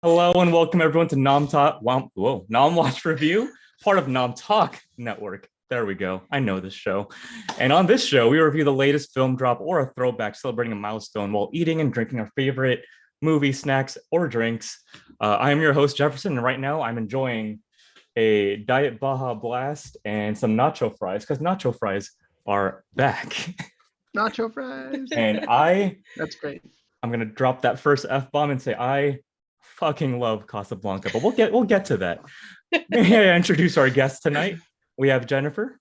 Hello and welcome everyone to Nom Talk. Whoa, Nom Watch review, part of Nom Talk network. There we go. I know this show. And on this show, we review the latest film drop or a throwback celebrating a milestone while eating and drinking our favorite movie, snacks, or drinks. I am your host, Jefferson, and right now I'm enjoying a Diet Baja Blast and some nacho fries because nacho fries are back. Nacho fries. And That's great. I'm gonna drop that first F-bomb and say I fucking love Casablanca, but we'll get to that. May I introduce our guest tonight? We have Jennifer.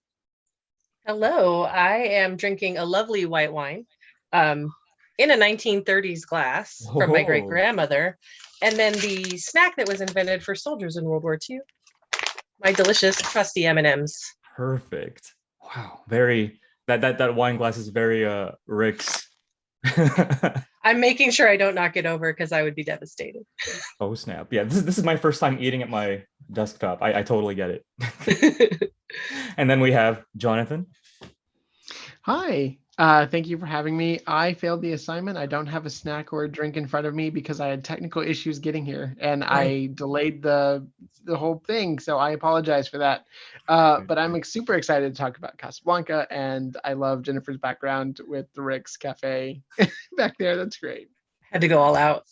Hello, I am drinking a lovely white wine in a 1930s glass from my great grandmother, and then the snack that was invented for soldiers in World War II. My delicious crusty M&Ms. Perfect. Wow, very that wine glass is very Rick's. I'm making sure I don't knock it over because I would be devastated. Oh snap! Yeah, this is my first time eating at my desktop. I totally get it. And then we have Jonathan. Hi. Thank you for having me. I failed the assignment. I don't have a snack or a drink in front of me because I had technical issues getting here, and I delayed the whole thing. So I apologize for that. But I'm super excited to talk about Casablanca, and I love Jennifer's background with the Rick's Cafe back there. That's great. Had to go all out.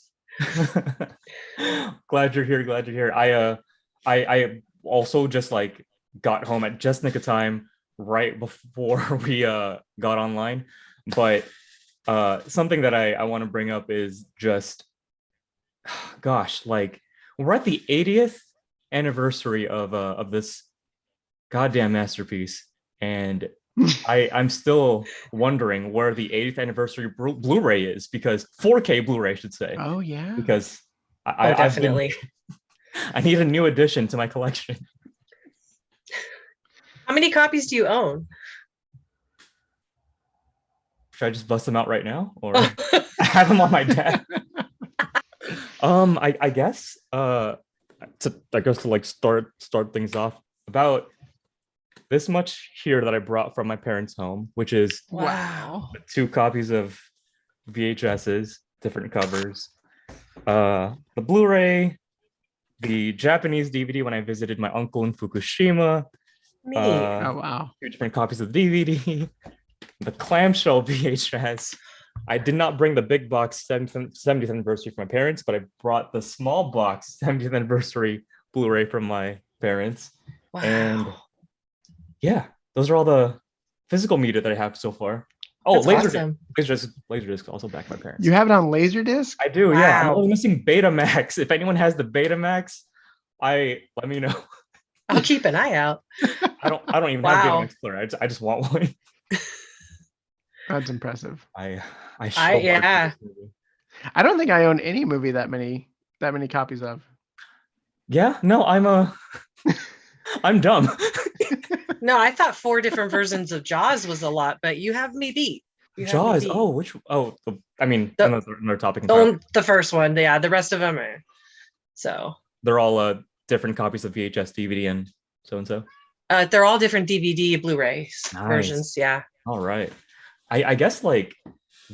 Glad you're here. Glad you're here. I also just like got home at just nick of time right before we got online, but something that I want to bring up is just gosh, like we're at the 80th anniversary of this goddamn masterpiece, and I'm still wondering where the 80th anniversary Blu-ray is, because 4K Blu-ray I should say. Oh yeah, because definitely I need a new addition to my collection. How many copies do you own? Should I just bust them out right now, or have them on my desk? I guess to like start things off, about this much here that I brought from my parents' home, which is Wow, 2 copies of VHSs, different covers, the Blu-ray, the Japanese DVD when I visited my uncle in Fukushima. oh wow, 2 different copies of the DVD, the clamshell VHS. I did not bring the big box 70th anniversary from my parents, but I brought the small box 70th anniversary Blu-ray from my parents. wow. And yeah, those are all the physical media that I have so far. Oh, That's awesome. Laserdisc also back to my parents. you have it on Laserdisc? I do. Wow. Yeah, I'm only missing Betamax. If anyone has the Betamax, let me know. I'll keep an eye out. I don't even Wow. have Betamax player. I just want one. That's impressive. I yeah. I don't think I own any movie that many copies of. Yeah, no, I'm dumb. No, I thought 4 different versions of Jaws was a lot, but you have me beat. Jaws. I mean, another topic entirely. The first one, yeah. The rest of them are so. They're all different copies of VHS, DVD, and so. They're all different DVD, Blu-rays versions. Yeah. All right. I guess like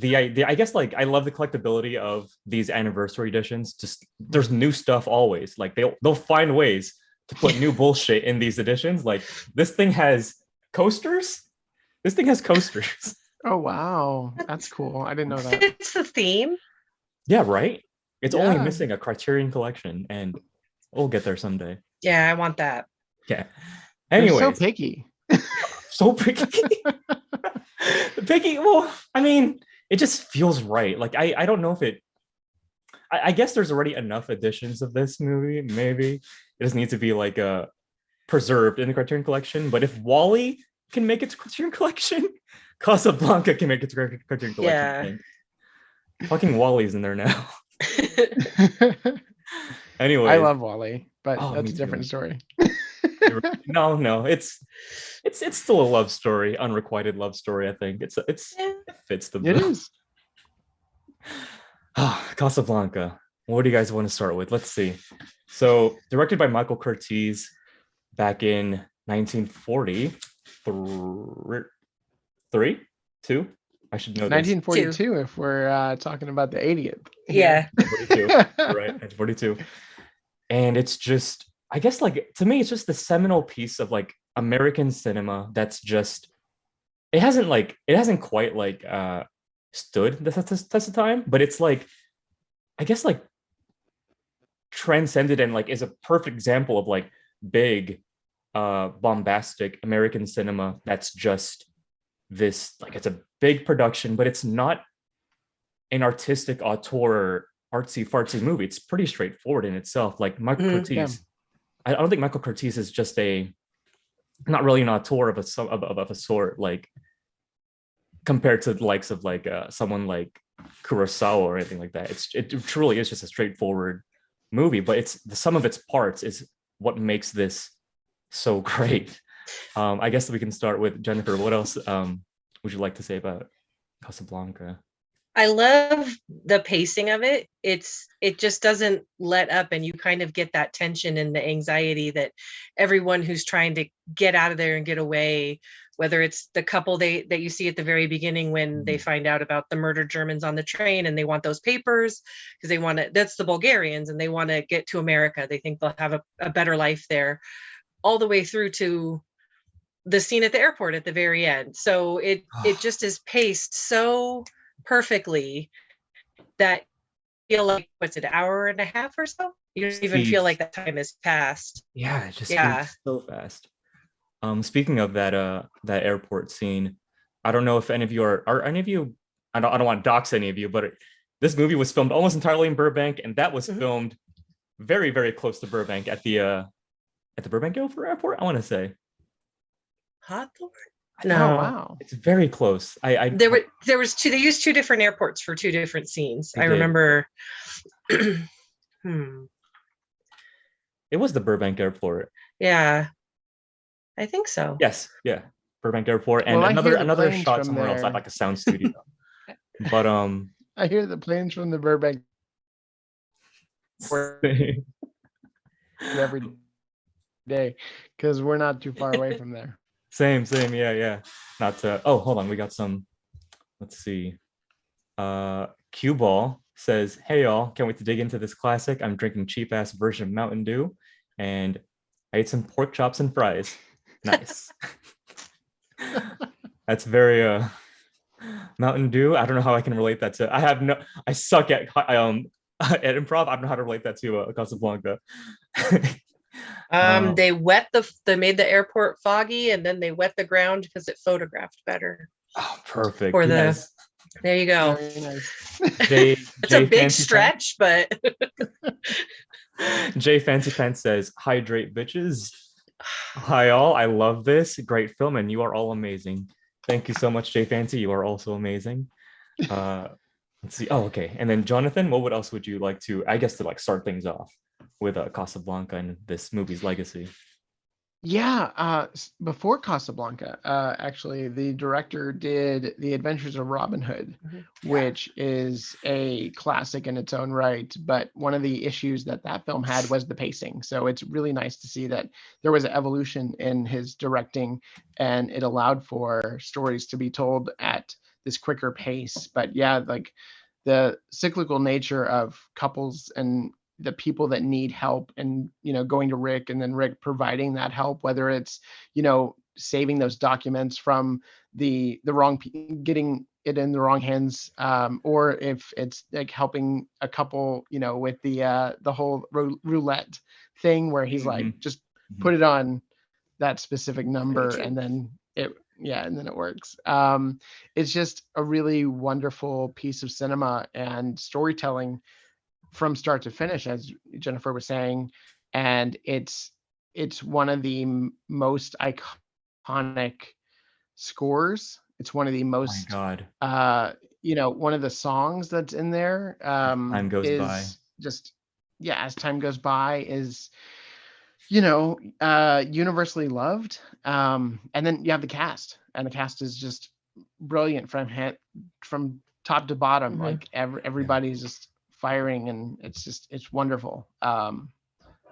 I love the collectability of these anniversary editions. Just there's new stuff always. Like they'll find ways to put new bullshit in these editions. Like this thing has coasters. Oh wow, that's cool. I didn't know that. It's the theme. Yeah, right. It's only Yeah. missing a Criterion collection, and we'll get there someday. Yeah, I want that. Yeah. You're Anyway, so picky. so picky. Picky. Well, I mean, it just feels right. Like I don't know if it. I guess there's already enough editions of this movie. Maybe it just needs to be like preserved in the Criterion collection. But if Wall-E can make its Criterion collection, Casablanca can make its Criterion collection. Yeah. Fucking Wall-E's in there now. Anyway, I love Wall-E, but Oh, that's me a different too. story. No, it's still a love story, unrequited love story. I think it fits the bill. It is. Casablanca. What do you guys want to start with? Let's see. So, directed by Michael Curtiz back in 1940. 3, 2, I should know this. 1942, if we're talking about the 80th. Yeah. 42. Right, 1942. And it's just, I guess, like, to me, it's just the seminal piece of like American cinema that's just, it hasn't quite like stood the test of time, but it's like, I guess, like, transcended and like is a perfect example of like big bombastic American cinema that's just this, like, it's a big production, but it's not an artistic auteur artsy fartsy movie. It's pretty straightforward in itself. Like Michael Curtiz, Yeah. I don't think Michael Curtiz is just not really an auteur of a sort, like compared to the likes of like someone like Kurosawa or anything like that. It truly is just a straightforward movie, but it's the sum of its parts is what makes this so great. I guess we can start with Jennifer. What else would you like to say about Casablanca? I love the pacing of it. It just doesn't let up, and you kind of get that tension and the anxiety that everyone who's trying to get out of there and get away, whether it's the couple that you see at the very beginning when they find out about the murdered Germans on the train and they want those papers because they want to, that's the Bulgarians, and they want to get to America. They think they'll have a better life there, all the way through to the scene at the airport at the very end. So it just is paced so perfectly that you feel like, what's it, an hour and a half or so? You don't even feel like that time has passed. Yeah, it just speeds so fast. Speaking of that airport scene, I don't know if any of you are any of you, I don't want to dox any of you, but this movie was filmed almost entirely in Burbank, and that was filmed very, very close to Burbank at the Burbank Airport, I want to say. Hawthorne? Oh, No. wow. It's very close. There was two. They used two different airports for two different scenes. I remember. It was the Burbank Airport. Yeah, I think so. Yes, yeah, Burbank Airport, and Well, another shot somewhere else, like a sound studio. But I hear the planes from the Burbank every day because we're not too far away from there. Same, yeah. Not to. Oh, hold on, we got some. Let's see. Cue Ball says, "Hey y'all, can't wait to dig into this classic. I'm drinking cheap ass version of Mountain Dew, and I ate some pork chops and fries. Nice." That's very Mountain Dew. I don't know how I can relate that to. I suck at improv. I don't know how to relate that to Casablanca. They made the airport foggy, and then they wet the ground because it photographed better. Oh, perfect. There you go. Very nice. It's a big stretch, but Jay Fancy Pants says, "Hydrate, bitches." Hi all, I love this. Great film, and you are all amazing. Thank you so much, Jay Fancy. You are also amazing. Let's see. Oh, okay. And then Jonathan, what else would you like to, I guess, to like start things off with Casablanca and this movie's legacy? Yeah, before Casablanca, actually, the director did The Adventures of Robin Hood, which is a classic in its own right. But one of the issues that film had was the pacing. So it's really nice to see that there was an evolution in his directing, and it allowed for stories to be told at this quicker pace. But yeah, like the cyclical nature of couples and the people that need help, and going to Rick, and then Rick providing that help, whether it's saving those documents from the wrong getting it in the wrong hands, or if it's like helping a couple with the whole roulette thing where he's like, just put it on that specific number and then it works. It's just a really wonderful piece of cinema and storytelling from start to finish, as Jennifer was saying, and it's one of the most iconic scores. It's one of the most one of the songs that's in there time goes is by. Just as time goes by is universally loved. And then you have the cast, and the cast is just brilliant from top to bottom. Like everybody's just firing, and it's wonderful.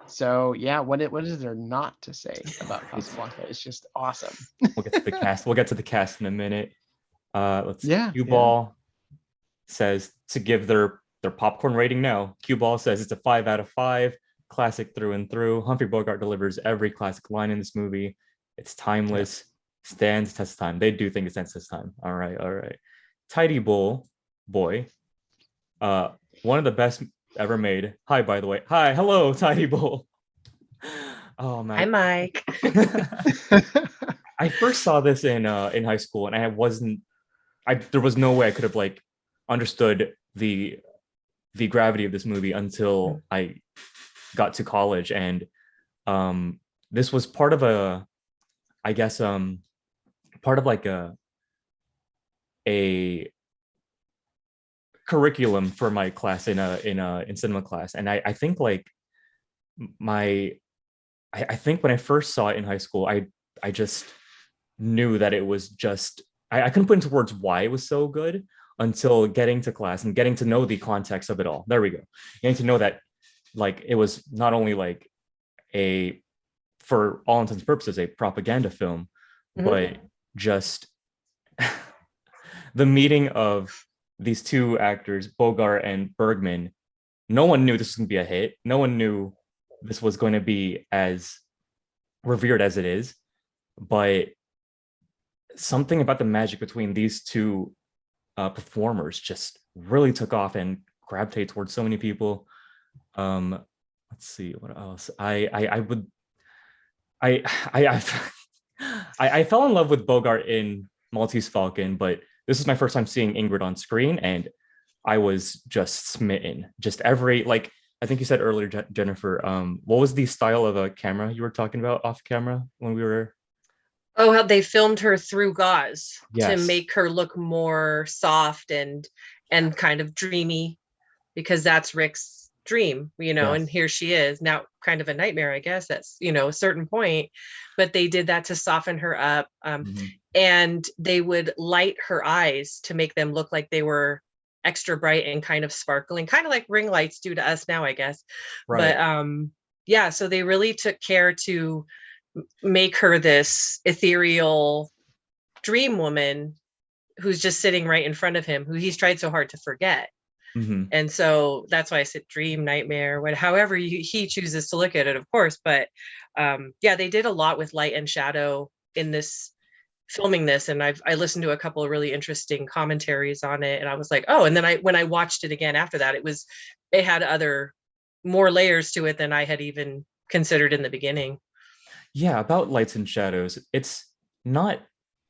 So yeah, what is there not to say about Casablanca? It's just awesome. We'll get to the cast. We'll get to the cast in a minute. Let's see. Yeah, Cue yeah. Ball says to give their popcorn rating. No, Cue Ball says it's a 5 out of 5, classic through and through. Humphrey Bogart delivers every classic line in this movie. It's timeless, stands test of time. They do think it stands test of time. All right, all right. Tidy Bull Boy, one of the best ever made. Hi, by the way. Hi, hello, Tidy Bull. Oh Hi, my. Mike. I first saw this in high school, and there was no way I could have like understood the gravity of this movie until I got to college. And this was part of I guess part of like a curriculum for my class in cinema class. And I think like I think when I first saw it in high school, I just knew that it was just I couldn't put into words why it was so good until getting to class and getting to know the context of it all. There we go. Getting to know that like it was not only like a, for all intents and purposes, a propaganda film, but just the meeting of these two actors, Bogart and Bergman. No one knew this was going to be a hit. No one knew this was going to be as revered as it is, but something about the magic between these two performers just really took off and gravitated towards so many people. Let's see what else. I would I I fell in love with Bogart in Maltese Falcon, but this is my first time seeing Ingrid on screen, and I was just smitten. Just every, like I think you said earlier, Jennifer. What was the style of a camera you were talking about off camera when we were? Oh, how they filmed her through gauze to Yes. make her look more soft and kind of dreamy, because that's Rick's dream, Yes. and here she is now, kind of a nightmare, I guess, that's, a certain point. But they did that to soften her up. And they would light her eyes to make them look like they were extra bright and kind of sparkling, kind of like ring lights do to us now, I guess. Right. But yeah, so they really took care to make her this ethereal dream woman who's just sitting right in front of him, who he's tried so hard to forget. And so that's why I said dream, nightmare, however he chooses to look at it, of course. But yeah, they did a lot with light and shadow in this, filming this. And I listened to a couple of really interesting commentaries on it, and I was like, oh. And then when I watched it again after that, it had more layers to it than I had even considered in the beginning. Yeah, about lights and shadows, it's not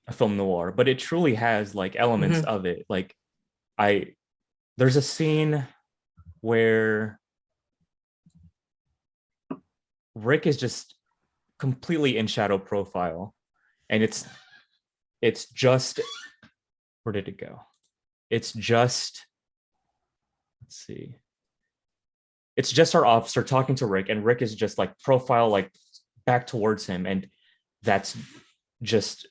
a film noir, but it truly has like elements of it. Like there's a scene where Rick is just completely in shadow profile, and it's just, where did it go? It's just, let's see. It's just our officer talking to Rick, and Rick is just like profile, like back towards him. And that's just,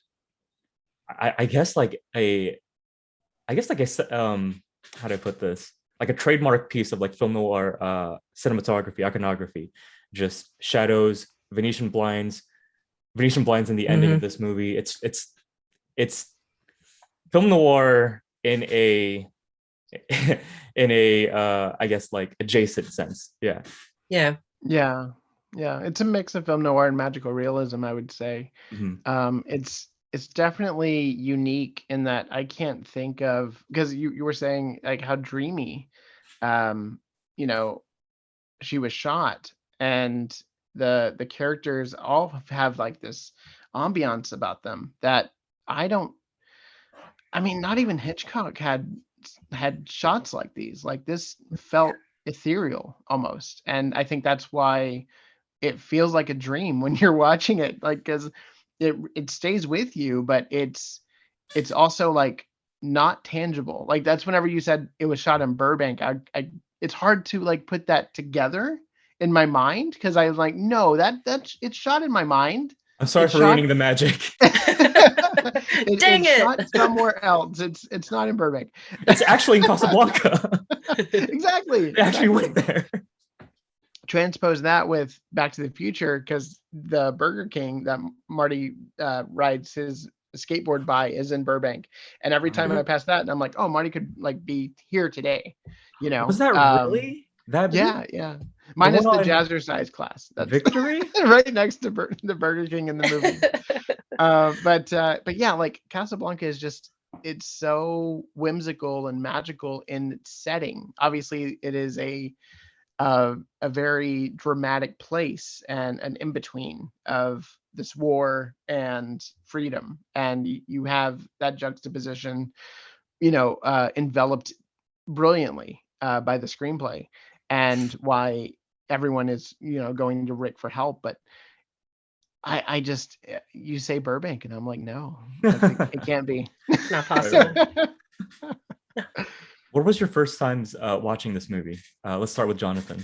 I guess like a how do I put this? Like a trademark piece of like film noir cinematography, iconography, just shadows, Venetian blinds in the ending of this movie. It's film noir in a I guess like adjacent sense. Yeah. It's a mix of film noir and magical realism, I would say. It's definitely unique in that I can't think of, because you were saying like how dreamy she was shot, and the characters all have like this ambiance about them that not even Hitchcock had shots like these. Like this felt ethereal almost, and I think that's why it feels like a dream when you're watching it, like, because it stays with you, but it's also like not tangible. Like that's whenever you said it was shot in Burbank, I it's hard to like put that together in my mind, because I was like, no, that's it's shot in my mind. I'm sorry for ruining the magic. Dang it's it! Shot somewhere else. It's not in Burbank. It's actually in Casablanca. Exactly. They actually went there. Transpose that with Back to the Future, because the Burger King that Marty rides his skateboard by is in Burbank, and every time I pass that, and I'm like, oh, Marty could like be here today, you know. Was that really that big? Yeah. The Minus one the on jazzercise class. That's Victory? right next to the Burger King in the movie. But yeah, like Casablanca is just, it's so whimsical and magical in its setting. Obviously, it is a very dramatic place and an in between of this war and freedom, and you have that juxtaposition, enveloped brilliantly by the screenplay, and why everyone is going to Rick for help. But I just, you say Burbank and I'm like, no, it can't be. It's not possible. What was your first times watching this movie? Let's start with Jonathan.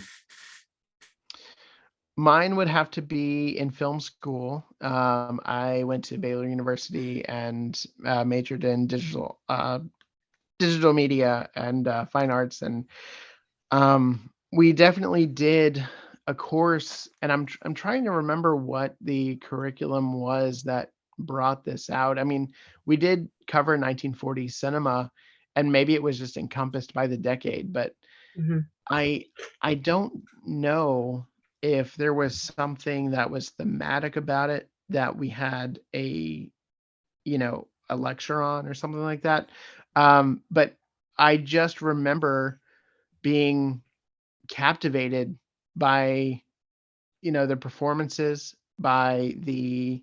Mine would have to be in film school. I went to Baylor University and majored in digital media and fine arts, and we definitely did a course. And I'm trying to remember what the curriculum was that brought this out. I mean, we did cover 1940s cinema, and maybe it was just encompassed by the decade, but I don't know if there was something that was thematic about it that we had a lecture on or something like that. But I just remember being captivated by the performances, by the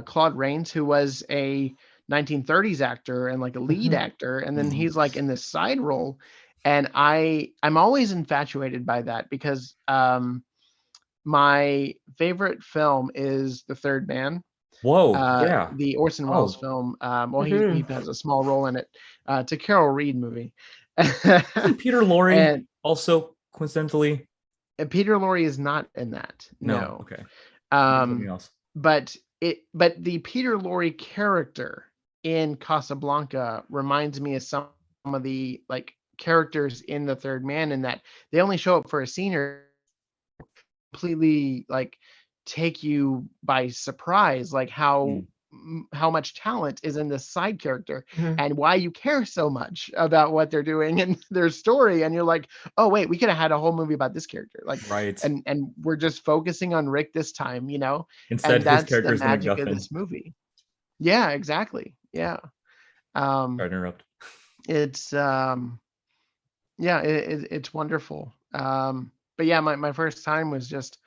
Claude Rains, who was a 1930s actor and like a lead actor, and then he's like in this side role, and I'm always infatuated by that, because my favorite film is The Third Man. Whoa, yeah. The Orson Welles film. Well, he has a small role in it. It's a Carol Reed movie. Isn't Peter Lorre And also coincidentally? Peter Lorre is not in that. No. Okay. Something else. But the Peter Lorre character in Casablanca reminds me of some of the like characters in The Third Man, in that they only show up for a scene or completely like take you by surprise, like how much talent is in this side character and why you care so much about what they're doing and their story, and you're like, oh wait, we could have had a whole movie about this character, like, right, and we're just focusing on Rick this time, instead and that's his character the magic of this movie. Yeah, exactly. Yeah. Sorry to interrupt. It's it's wonderful. But yeah, my first time was just,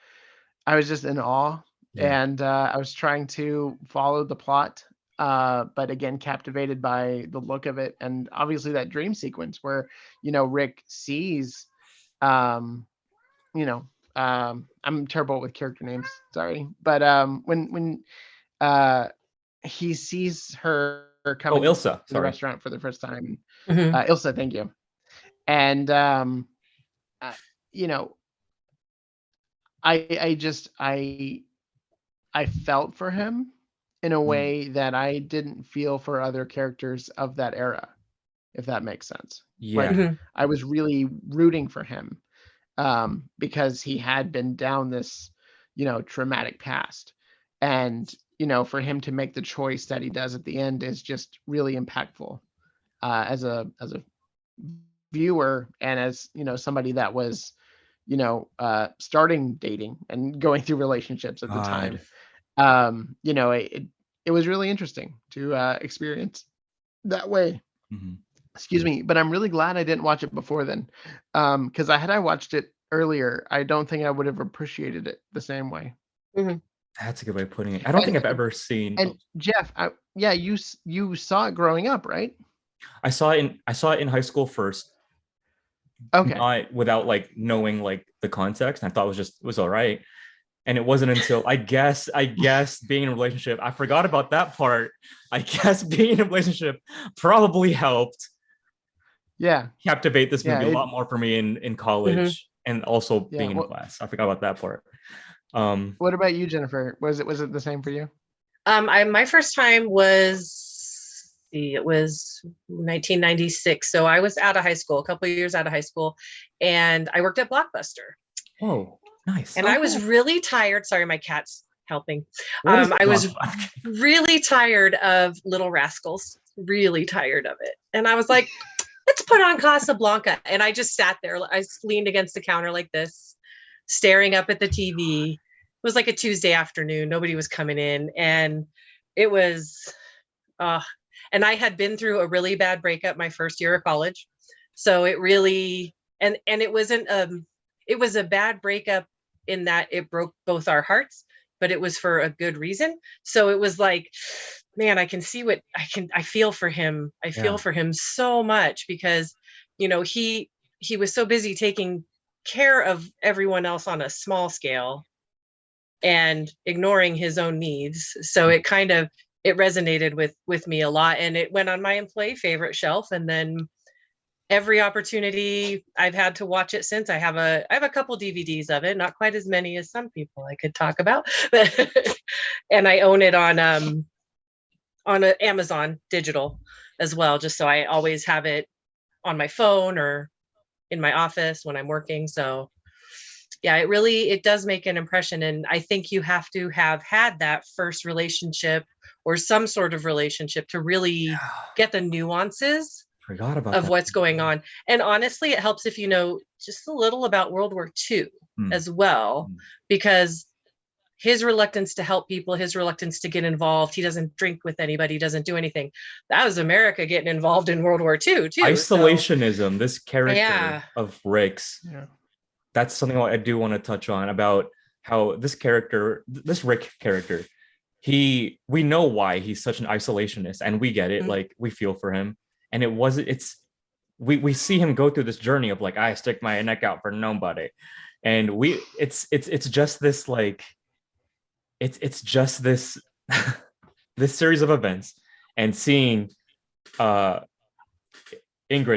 I was just in awe. Yeah. And I was trying to follow the plot, but again, captivated by the look of it. And obviously that dream sequence where, Rick sees, I'm terrible with character names, sorry. But when he sees her coming Ilsa, to the restaurant for the first time, Ilsa, thank you. And, I felt for him in a way that I didn't feel for other characters of that era, if that makes sense. Yeah. Like, I was really rooting for him because he had been down this, traumatic past. And, for him to make the choice that he does at the end is just really impactful as a viewer, and as, somebody that was, starting dating and going through relationships at the time. It was really interesting to experience that way. Excuse me, but I'm really glad I didn't watch it before then, because had I watched it earlier, I don't think I would have appreciated it the same way. That's a good way of putting it. I don't think I've ever seen. And Jeff, you saw it growing up, right? I saw it in high school first. Okay. Not without like knowing like the context. I thought it was all right. And it wasn't until I guess being in a relationship, I forgot about that part. I guess being in a relationship probably helped. Yeah. Captivate this movie a lot more for me in college and also being in class. I forgot about that part. What about you, Jennifer? Was it the same for you? My first time was 1996. So I was out of high school, a couple of years out of high school, and I worked at Blockbuster. Oh, nice. And I was really tired. Sorry, my cat's helping. What is I was Casablanca? really tired of Little Rascals, really tired of it. And I was like, let's put on Casablanca. And I just sat there. I leaned against the counter like this, staring up at the TV. It was like a Tuesday afternoon. Nobody was coming in. And it was, and I had been through a really bad breakup my first year of college. So it really, and it wasn't, it was a bad breakup in that it broke both our hearts, but it was for a good reason. So it was like, man, I can see what I feel for him. I feel for him so much because, you know, he was so busy taking care of everyone else on a small scale and ignoring his own needs. So it kind of, it resonated with me a lot, and it went on my employee favorite shelf. And then every opportunity I've had to watch it since. I have a couple DVDs of it, not quite as many as some people I could talk about, but and I own it on Amazon digital as well, just so I always have it on my phone or in my office when I'm working. So yeah, it does make an impression. And I think you have to have had that first relationship or some sort of relationship to really get the nuances Forgot about of that. what's going on. And honestly, it helps if you know just a little about World War II as well, because his reluctance to help people, his reluctance to get involved, he doesn't drink with anybody, he doesn't do anything. That was America getting involved in World War II too. Isolationism, this character Yeah. of Rick's, that's something I do want to touch on about how this Rick character, we know why he's such an isolationist, and we get it, like we feel for him. And we see him go through this journey of like, I stick my neck out for nobody. And it's just this like, it's just this this series of events, and seeing Ingrid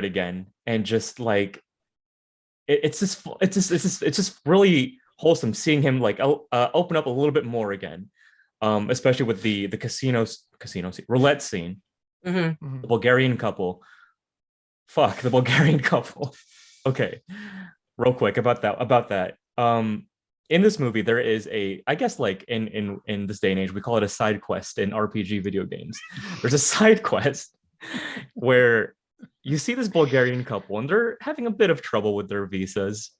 again, and just like it's just really wholesome seeing him like open up a little bit more again, especially with the casino roulette scene. The Bulgarian couple. Fuck, the Bulgarian couple. Okay, real quick about that. In this movie, there is I guess like in this day and age, we call it a side quest in RPG video games. There's a side quest where you see this Bulgarian couple, and they're having a bit of trouble with their visas,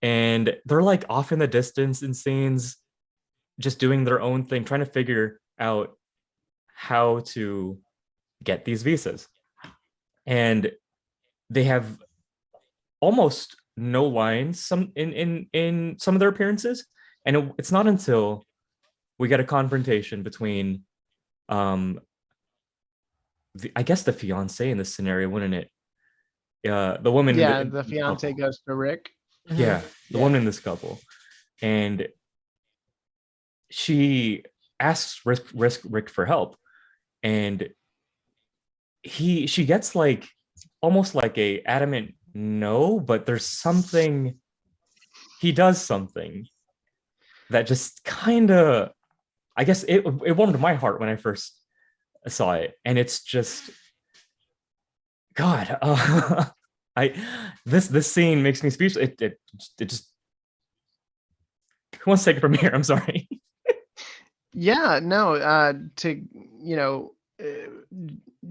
and they're like off in the distance in scenes, just doing their own thing, trying to figure out how to get these visas. And they have almost no lines in some of their appearances, and it's not until we get a confrontation between I guess the fiance in this scenario, wouldn't it? The woman, the fiance goes to Rick. The woman in this couple, and she asks Rick for help, and she gets like almost like a adamant no, but there's something, he does something that just kind of, I guess it warmed my heart when I first saw it. And it's just, God, this scene makes me speechless. It just, who wants to take it from here? I'm sorry. To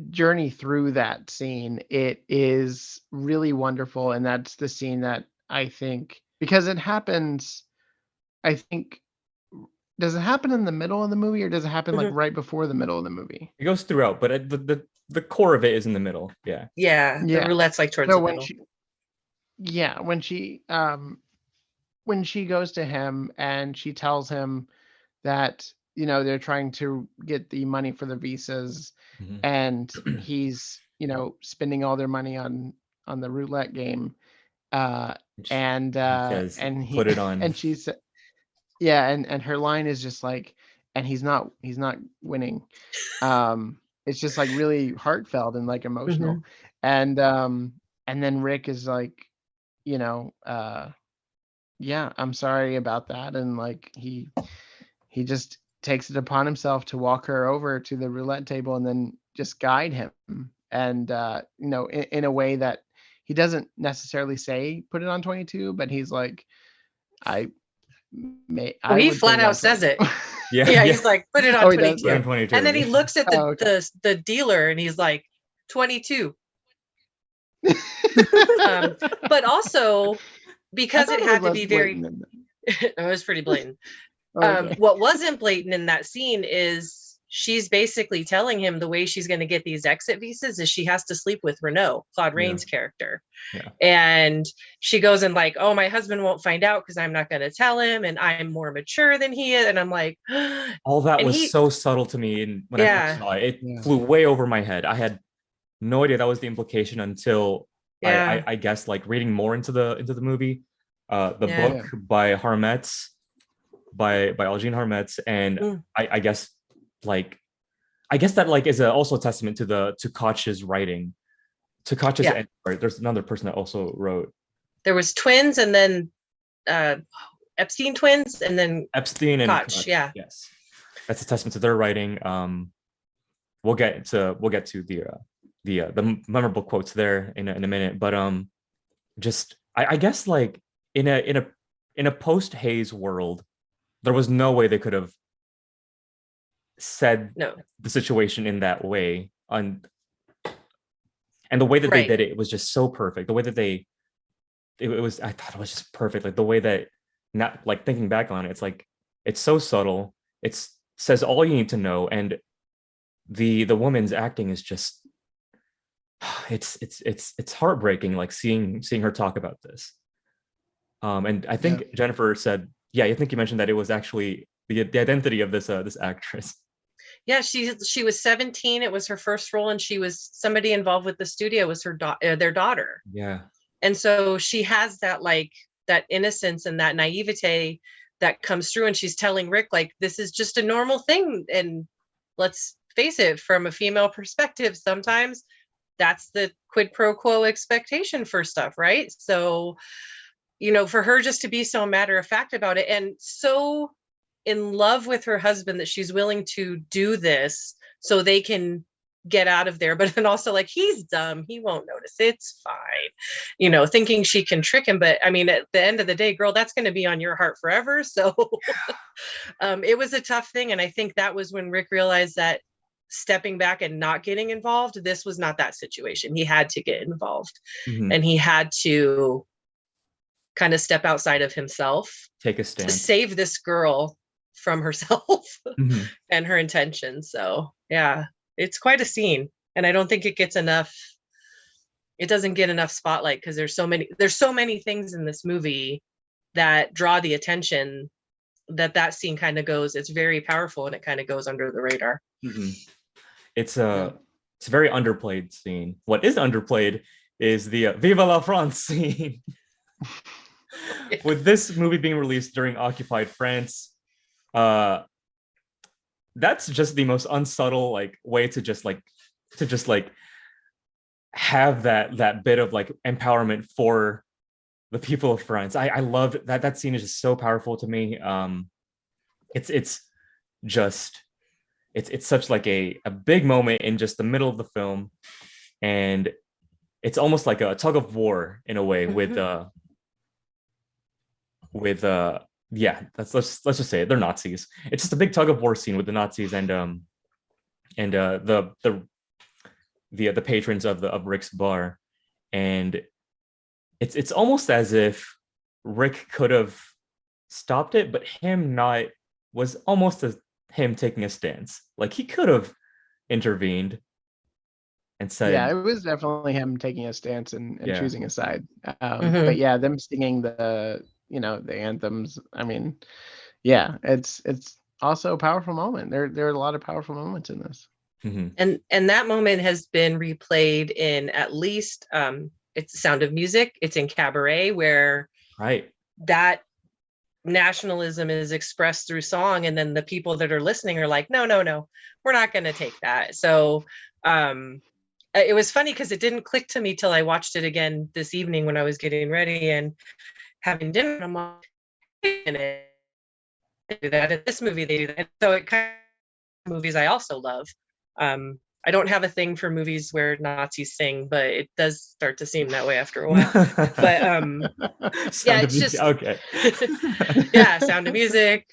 journey through that scene, it is really wonderful. And that's the scene that I think, because it happens, I think, does it happen in the middle of the movie, or does it happen like right before the middle of the movie? It goes throughout, but the core of it is in the middle. The roulette's like towards the middle. When she goes to him and she tells him that they're trying to get the money for the visas, and he's spending all their money on the roulette game, and he put it on, and she's and her line is just like, and he's not winning. It's just like really heartfelt and like emotional. And then Rick is like, I'm sorry about that, and like he just takes it upon himself to walk her over to the roulette table and then just guide him, and in a way that he doesn't necessarily say put it on 22, but he's like, he flat out says it. Yeah, he's like, put it on Oh, he 22. does? 22. And then he looks at Oh, okay. the dealer and he's like, 22. But also, because I it thought had was to be less very, blatant than it was pretty blatant. that. Okay. What wasn't blatant in that scene is she's basically telling him the way she's going to get these exit visas is she has to sleep with Renault, Claude Rains' character. Yeah. And she goes and like, oh, my husband won't find out because I'm not going to tell him, and I'm more mature than he is. And I'm like, all that and was so subtle to me, and when I first saw it, Yeah. flew way over my head. I had no idea that was the implication until yeah, I guess like reading more into the movie, the Yeah. book by Harmetz, by Algene Harmetz, and I guess like that like is also a testament to Koch's writing, to Koch's Yeah. right. There's another person that also wrote. there was twins, and then Epstein twins, and then Epstein and Koch. Yeah. Yes, that's a testament to their writing. We'll get to the memorable quotes there in a minute, but just I guess like in a post Hayes world, there was no way they could have said No. the situation in that way, and the way that Right. they did it was just so perfect. The way that it was, I thought it was just perfect. Like the way that, not like thinking back on it, it's like it's so subtle. It says all you need to know, and the woman's acting is just it's heartbreaking. Like seeing her talk about this. And I think Jennifer said, yeah, I think you mentioned that it was actually the identity of this actress. Yeah, she was 17. It was her first role, and she was somebody involved with the studio was their daughter. Yeah. And so she has that like that innocence and that naivete that comes through, and she's telling Rick like this is just a normal thing, and let's face it, from a female perspective, sometimes that's the quid pro quo expectation for stuff, right? So, for her just to be so matter of fact about it and so in love with her husband that she's willing to do this so they can get out of there, but then also like he's dumb, he won't notice, it's fine, thinking she can trick him. But I mean, at the end of the day, girl, that's going to be on your heart forever. So it was a tough thing, and I think that was when Rick realized that stepping back and not getting involved, this was not that situation. He had to get involved. And he had to kind of step outside of himself, take a stand to save this girl from herself and her intentions. So yeah, it's quite a scene, and I don't think it gets enough. It doesn't get enough spotlight because there's so many things in this movie that draw the attention that scene kind of goes. It's very powerful, and it kind of goes under the radar. It's a very underplayed scene. What is underplayed is the Viva la France scene. With this movie being released during occupied France, that's just the most unsubtle like way to just have that bit of like empowerment for the people of France. I loved that scene is just so powerful to me. It's such like a big moment in just the middle of the film, and it's almost like a tug of war in a way with let's just say it, they're Nazis. It's just a big tug of war scene with the Nazis and the patrons of Rick's bar, and it's almost as if Rick could have stopped it, but him not was almost as him taking a stance. Like he could have intervened and said, yeah, it was definitely him taking a stance and choosing a side. But yeah, them singing the anthems. I mean, yeah, it's also a powerful moment. There are a lot of powerful moments in this. And that moment has been replayed in at least it's Sound of Music. It's in Cabaret, where that nationalism is expressed through song, and then the people that are listening are like, no, we're not going to take that. So it was funny because it didn't click to me till I watched it again this evening when I was getting ready and having dinner. And I'm like, they do that in this movie, they do that. So it kind of movies I also love. I don't have a thing for movies where Nazis sing, but it does start to seem that way after a while. But yeah, it's just okay. yeah, Sound of Music,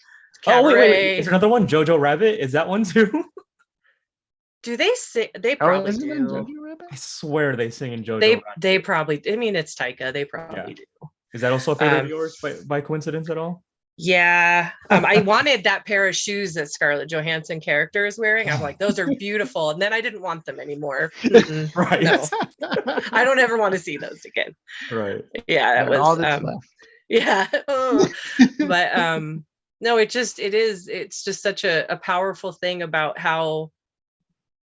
Oh wait, Cabaret. is there another one? Jojo Rabbit, is that one too? Do they sing? They Oh, probably isn't it in do. Jojo Rabbit? I swear they sing in Jojo They Rabbit. probably. I mean, it's Taika. They Yeah. probably do. Is that also a favorite of Um, yours by coincidence at all? Yeah, I wanted that pair of shoes that Scarlett Johansson character is wearing. I'm like, those are beautiful, and then I didn't want them anymore. Right. No, I don't ever want to see those again. Right. Yeah, that They're all was that's left. yeah. But no, it's just such a powerful thing about how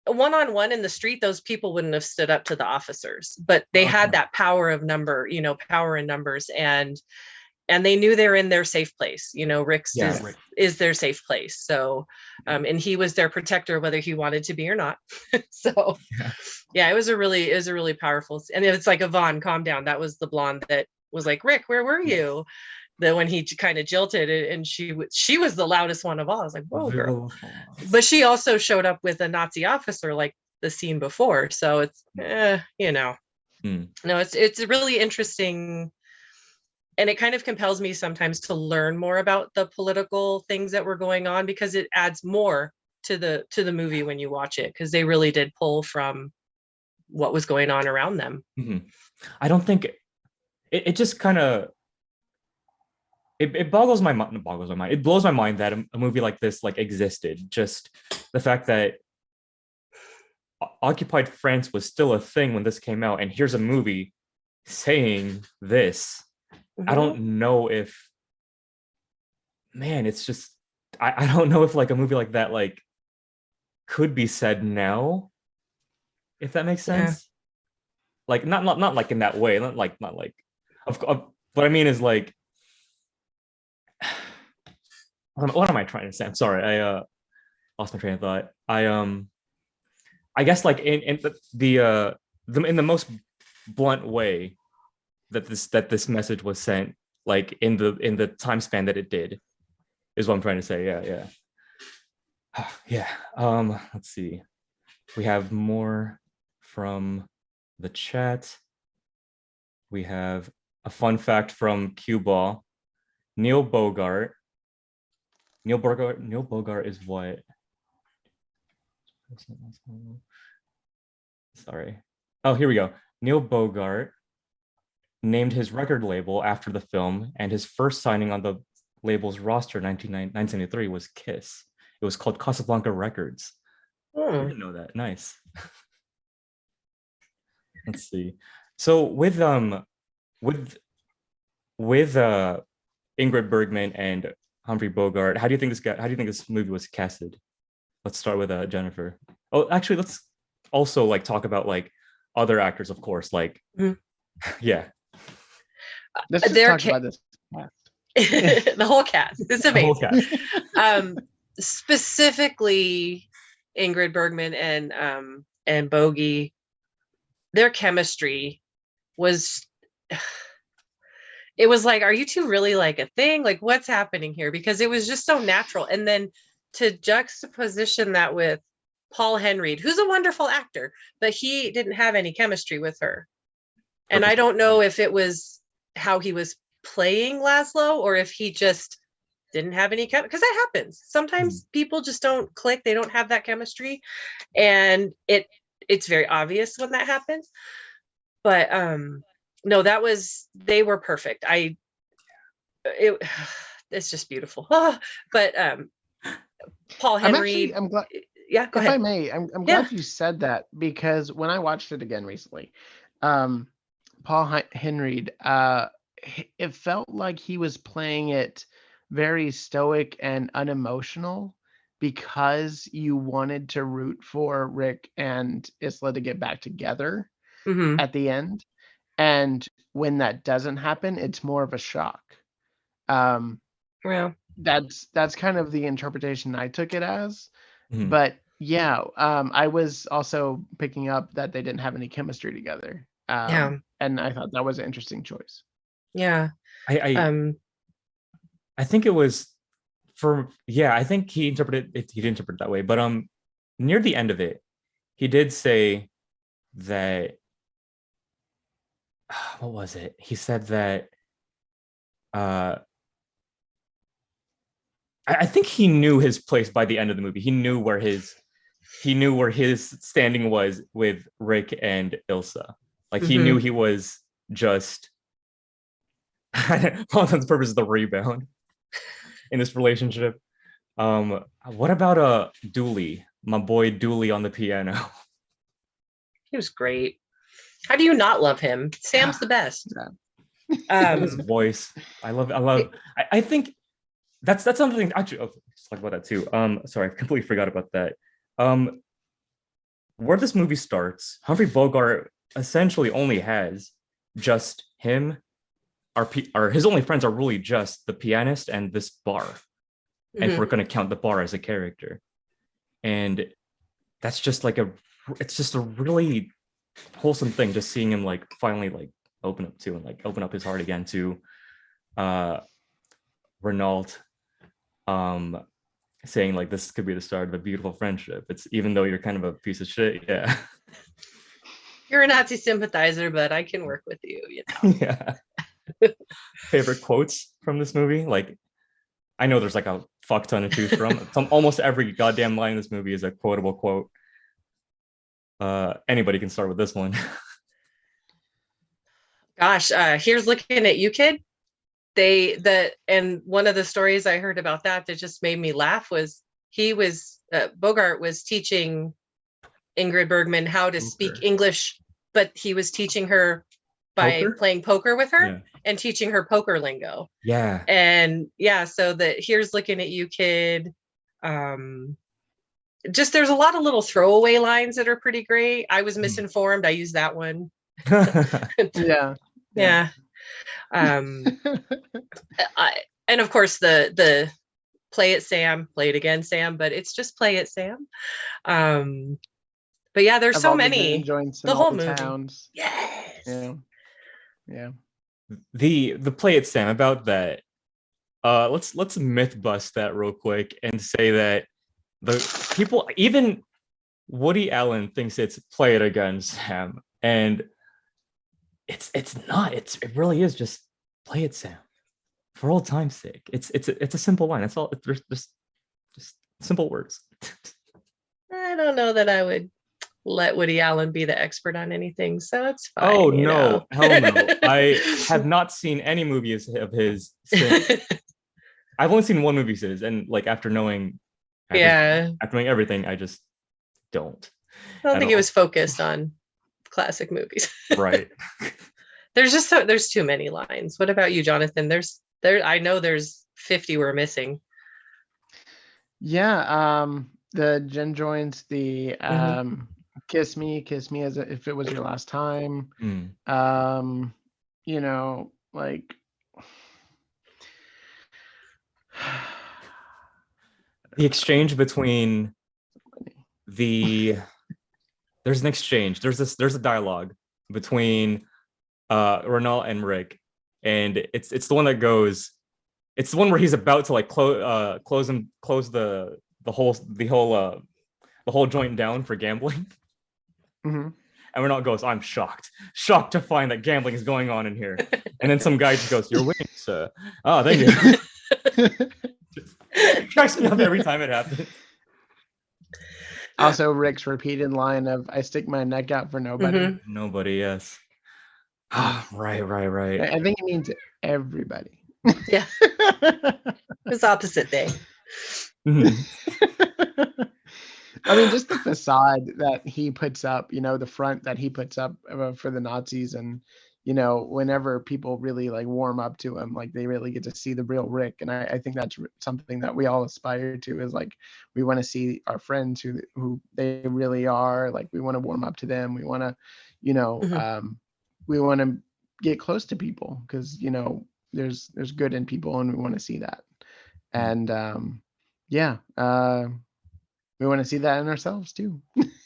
one-on-one in the street, those people wouldn't have stood up to the officers, but they had that power of number, power in numbers, and they knew they're in their safe place. Rick's is their safe place. So, and he was their protector, whether he wanted to be or not. So, yeah, it was a really powerful. And it's like, Yvonne, calm down. That was the blonde that was like, Rick, where were you? That when he kind of jilted it, and she was the loudest one of all. I was like, whoa, girl. But she also showed up with a Nazi officer like the scene before. So it's, no, it's really interesting. And it kind of compels me sometimes to learn more about the political things that were going on, because it adds more to the movie when you watch it, because they really did pull from what was going on around them. I don't think it just kind of it boggles my mind. It boggles my mind. It blows my mind that a movie like this like existed. Just the fact that occupied France was still a thing when this came out, and here's a movie saying this. I don't know if, man, it's just, I don't know if like a movie like that like could be said now, if that makes sense. Like not like in that way, not like what I mean is like, what am I trying to say? I'm sorry, I lost my train of thought. I guess like in the most blunt way that this message was sent, like in the time span that it did, is what I'm trying to say. Yeah. Let's see. We have more from the chat. We have a fun fact from Cue Ball. Neil Bogart is what? Sorry. Oh, here we go. Neil Bogart named his record label after the film, and his first signing on the label's roster in 1973 was Kiss. It was called Casablanca Records. I didn't know that. Nice. Let's see. So with Ingrid Bergman and Humphrey Bogart, how do you think this movie was casted? Let's start with Jennifer. Oh, actually, let's also like talk about like other actors, of course. Like, yeah. Let's just talk about this cast. The whole cast. It's amazing. Specifically, Ingrid Bergman and Bogey, their chemistry was. It was like, are you two really like a thing? Like, what's happening here? Because it was just so natural. And then to juxtaposition that with Paul Henreid, who's a wonderful actor, but he didn't have any chemistry with her. And I don't know if it was how he was playing Laszlo, or if he just didn't have any chemistry, because that happens. Sometimes people just don't click. They don't have that chemistry. And it's very obvious when that happens. But no, they were perfect. It's just beautiful. But Paul Henreid. I'm glad. Yeah, go ahead. If I may, I'm glad you said that, because when I watched it again recently, Paul Henreid, it felt like he was playing it very stoic and unemotional, because you wanted to root for Rick and Isla to get back together at the end. And when that doesn't happen, it's more of a shock. Well, that's kind of the interpretation I took it as. But yeah, I was also picking up that they didn't have any chemistry together. And I thought that was an interesting choice. Yeah. I think it was I think he interpreted it, he didn't interpret it that way, but near the end of it, he did say that what was it? He said that I think he knew his place by the end of the movie. He knew where his standing was with Rick and Ilsa. Like he knew he was just for all intents and purposes the rebound in this relationship. What about Dooley, my boy Dooley on the piano? He was great. How do you not love him? Sam's the best. His voice, I think that's something actually. Oh, let's talk about that too. Sorry, I completely forgot about that. Where this movie starts, Humphrey Bogart essentially only has just him. His only friends are really just the pianist and this bar, and if we're going to count the bar as a character, and that's just like it's just a really wholesome thing, just seeing him like finally like open up his heart again to Renault, saying like this could be the start of a beautiful friendship. It's even though you're kind of a piece of shit, yeah. You're a Nazi sympathizer, but I can work with you, you know. Yeah. Favorite quotes from this movie? Like, I know there's like a fuck ton to choose from. Almost every goddamn line in this movie is a quotable quote. Anybody can start with this one. Gosh, here's looking at you, kid. And one of the stories I heard about that just made me laugh was Bogart was teaching Ingrid Bergman how to speak English, but he was teaching her by playing poker with her and teaching her poker lingo. Yeah. And yeah, so here's looking at you, kid. Just there's a lot of little throwaway lines that are pretty great. I was misinformed. I used that one. Yeah. And of course the play it Sam, play it again Sam, but it's just play it Sam. But yeah, there's so many. The whole movie. Towns. Yes. Yeah. The play it Sam, about that. Let's myth bust that real quick and say that the people, even Woody Allen, thinks it's play it again Sam, and it's not. It really is just play it Sam, for old time's sake. It's a simple line. That's all. There's just simple words. I don't know that I would let Woody Allen be the expert on anything, so it's fine. Oh no, hell no! I have not seen any movies of his since. I've only seen one movie of his, and like after knowing everything, I just don't. I don't think he was focused on classic movies. Right. There's too many lines. What about you, Jonathan? I know there's 50 we're missing. Yeah. The Jen joins the kiss me as if it was your last time. You know, like the exchange between there's an exchange. There's a dialogue between Renault and Rick, and it's the one that goes. It's the one where he's about to like close the whole joint down for gambling. And Renault goes, "I'm shocked to find that gambling is going on in here." And then some guy just goes, "You're winning, sir." Oh, thank you. It cracks me up every time it happens. Also, Rick's repeated line of "I stick my neck out for nobody." Nobody, yes. Right. I think it means everybody. Yeah. It's opposite day. I mean, just the facade that he puts up, you know, the front that he puts up for the Nazis, and you know, whenever people really like warm up to him, like they really get to see the real Rick. And I think that's something that we all aspire to, is like we want to see our friends who they really are. Like we want to warm up to them. We want to, you know, we want to get close to people because, you know, there's good in people and we want to see that. And we want to see that in ourselves too.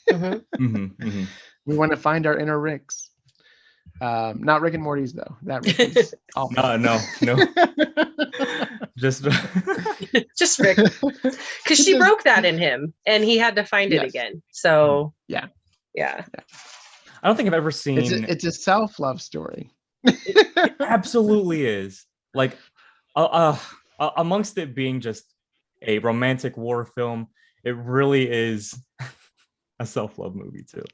We want to find our inner Ricks. Not Rick and Morty's though. That Rick is awful. No. just Rick, because she broke that in him and he had to find it again. So yeah. I don't think I've ever seen. It's a self-love story. It absolutely is. Like amongst it being just a romantic war film. It really is a self-love movie too.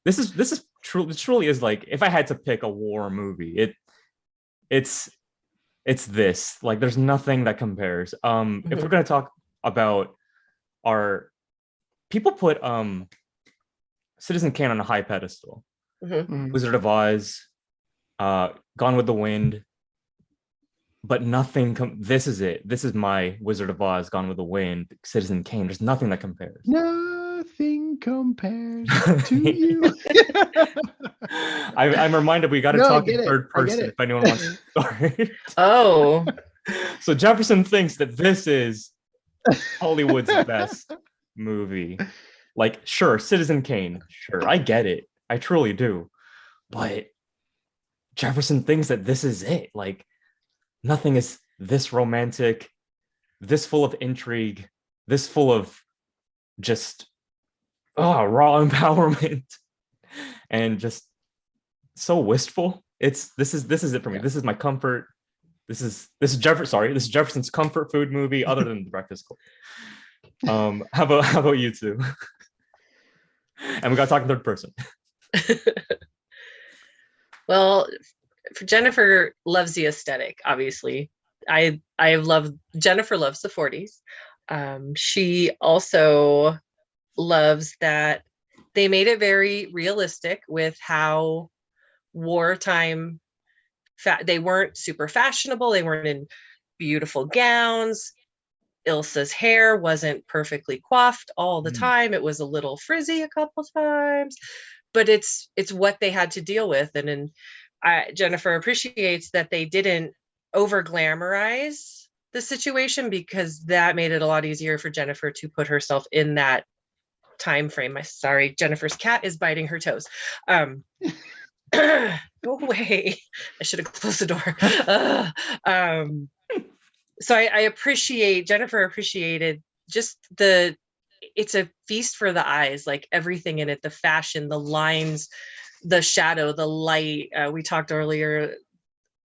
This is truly, it truly is like, if I had to pick a war movie, it's this. Like, there's nothing that compares. If we're gonna talk about our people put Citizen Kane on a high pedestal. Wizard of Oz, Gone with the Wind, but nothing. This is it. This is my Wizard of Oz, Gone with the Wind, Citizen Kane. There's nothing that compares. Nothing compares to you. I'm reminded we got to talk in third person if anyone wants to start. Oh. So Jefferson thinks that this is Hollywood's best movie. Like, sure, Citizen Kane. Sure, I get it. I truly do. But Jefferson thinks that this is it. Like, nothing is this romantic, this full of intrigue, this full of just raw empowerment, and just so wistful. This is it for me. This is my comfort. This is Jefferson's comfort food movie, other than The Breakfast Club. How about you two? And we got to talk in third person. Well, Jennifer loves the aesthetic, obviously. Jennifer loves the 40s. She also loves that they made it very realistic with how wartime, they weren't super fashionable. They weren't in beautiful gowns. Ilsa's hair wasn't perfectly coiffed all the time. It was a little frizzy a couple times, but it's what they had to deal with. And Jennifer appreciates that they didn't over glamorize the situation, because that made it a lot easier for Jennifer to put herself in that time frame. Sorry, Jennifer's cat is biting her toes. Go away. I should have closed the door. So Jennifer appreciated just it's a feast for the eyes, like everything in it, the fashion, the lines, the shadow, the light. We talked earlier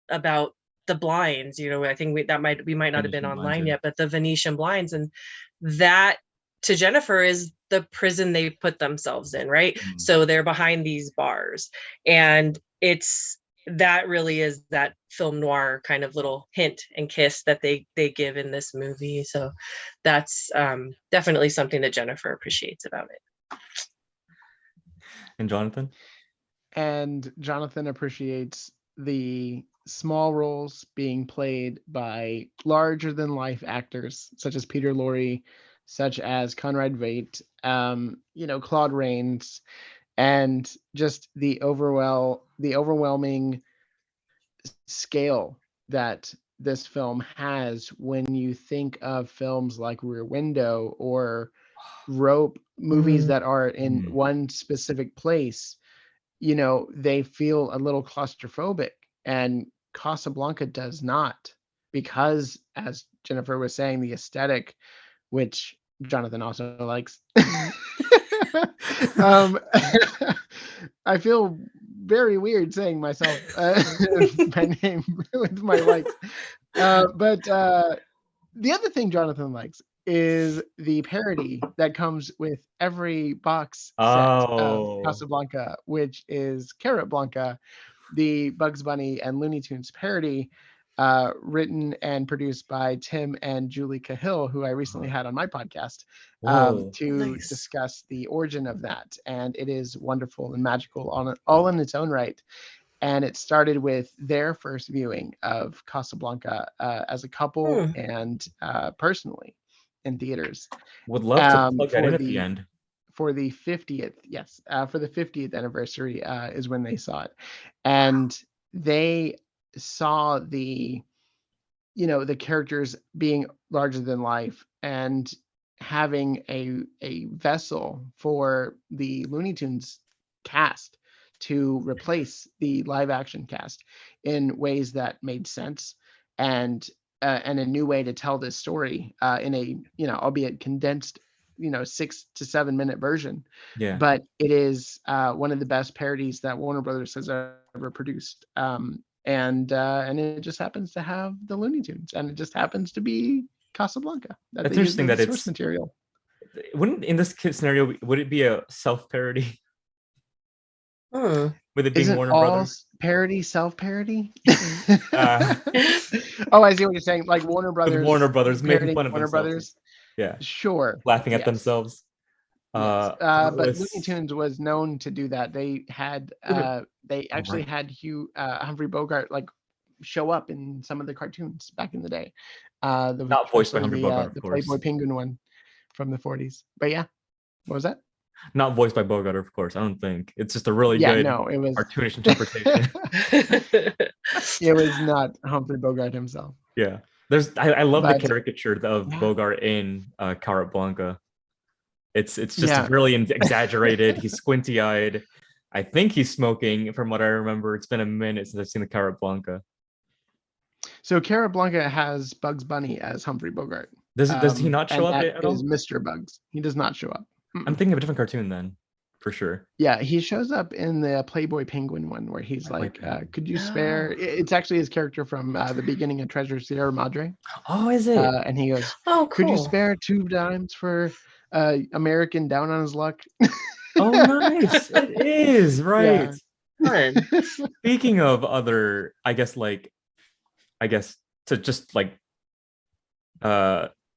about the blinds, I think we might not have been online yet, but the Venetian blinds, and that to Jennifer is the prison they put themselves in, right? So they're behind these bars, and that really is that film noir kind of little hint and kiss that they give in this movie. So that's definitely something that Jennifer appreciates about it. And Jonathan? And Jonathan appreciates the small roles being played by larger than life actors such as Peter Lorre, such as Conrad Veidt, Claude Rains, and just the overwhelming scale that this film has when you think of films like Rear Window or Rope, movies that are in one specific place. They feel a little claustrophobic, and Casablanca does not, because, as Jennifer was saying, the aesthetic, which Jonathan also likes. I feel very weird saying myself my name with my likes. But the other thing Jonathan likes is the parody that comes with every box set of Casablanca, which is Carrot Blanca, the Bugs Bunny and Looney Tunes parody, written and produced by Tim and Julie Cahill, who I recently had on my podcast to discuss the origin of that. And it is wonderful and magical all in its own right. And it started with their first viewing of Casablanca as a couple and personally in theaters. Would love to plug that in at the end. For the 50th, yes, for the 50th anniversary is when they saw it. And they saw the characters being larger than life and having a vessel for the Looney Tunes cast to replace the live action cast in ways that made sense, and a new way to tell this story in a albeit condensed 6 to 7 minute version. Yeah, but it is one of the best parodies that Warner Brothers has ever produced. And it just happens to have the Looney Tunes, and it just happens to be Casablanca. That It's they use interesting as that the source it's material. wouldn't in this scenario would it be a self-parody Hmm. with it being Isn't Warner all Brothers? parody self-parody? Uh, Oh, I see what you're saying. Like Warner with Brothers Warner Brothers making parodying fun of Warner themselves. Brothers. Yeah, Sure. laughing at Yes. themselves. Yes. But Looney Heartless. Tunes was known to do that. They had they actually right. had Humphrey Bogart like show up in some of the cartoons back in the day. Not voiced by Humphrey Bogart, of the course. Playboy Penguin one from the 40s. But yeah, what was that? Not voiced by Bogart, of course. I don't think it's just a really Yeah, good no, it was cartoonish interpretation. it was not Humphrey Bogart himself. Yeah, I love the But caricature of yeah. Bogart in Casablanca. It's just Yeah. really exaggerated. He's squinty eyed. I think he's smoking, from what I remember. It's been a minute since I've seen the Casablanca. So Casablanca has Bugs Bunny as Humphrey Bogart. Does he not show and up that at all? is Mr. Bugs. He does not show up. I'm thinking of a different cartoon then, for sure. Yeah, he shows up in the Playboy Penguin one where he's Playboy like, Penguin. could you spare? It's actually his character from the beginning of Treasure Sierra Madre. Oh, is it? And he goes, Oh, could you cool. spare 2 dimes for American down on his luck? Oh, nice. It is, right. Fun. Speaking of other, I guess to just like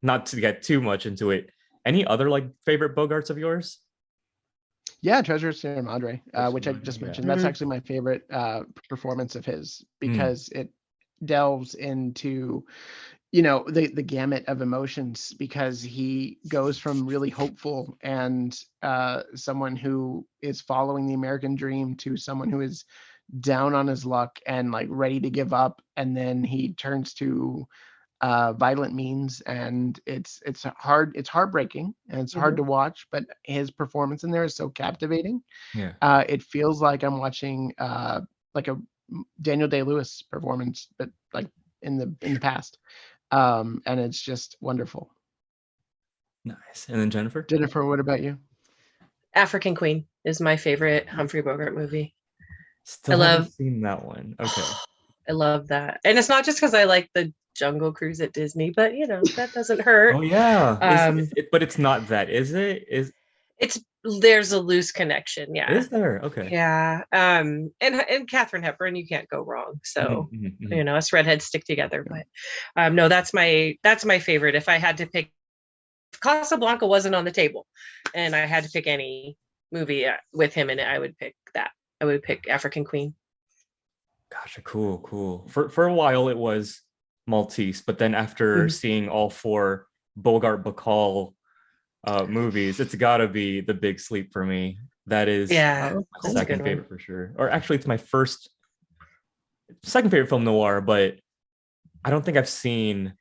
not to get too much into it, any other like favorite Bogarts of yours? Yeah, Treasure Sierra Madre, which I Madre, just yeah. mentioned. That's actually my favorite performance of his because it delves into, the gamut of emotions, because he goes from really hopeful and someone who is following the American dream to someone who is down on his luck and like ready to give up, and then he turns to violent means, and it's heartbreaking, and it's hard to watch, but his performance in there is so captivating. Yeah. It feels like I'm watching like a Daniel Day-Lewis performance, but like in the past. And it's just wonderful. Nice. And then Jennifer, What about you? African Queen is my favorite Humphrey Bogart movie. Still haven't seen that one. Okay. I love that. And it's not just because I like the Jungle Cruise at Disney, but that doesn't hurt. Oh yeah. But it's not that, is it? There's a loose connection, yeah. Is there? Okay. Yeah. And Katharine Hepburn, you can't go wrong. So us redheads stick together. But no, that's my favorite. If I had to pick, if Casablanca wasn't on the table and I had to pick any movie with him in it, I would pick that. I would pick African Queen. Gotcha. Cool. For a while it was Maltese, but then after seeing all 4 Bogart Bacall movies, it's got to be The Big Sleep for me. That is my second favorite for sure. Or actually, it's my second favorite film noir, but I don't think I've seen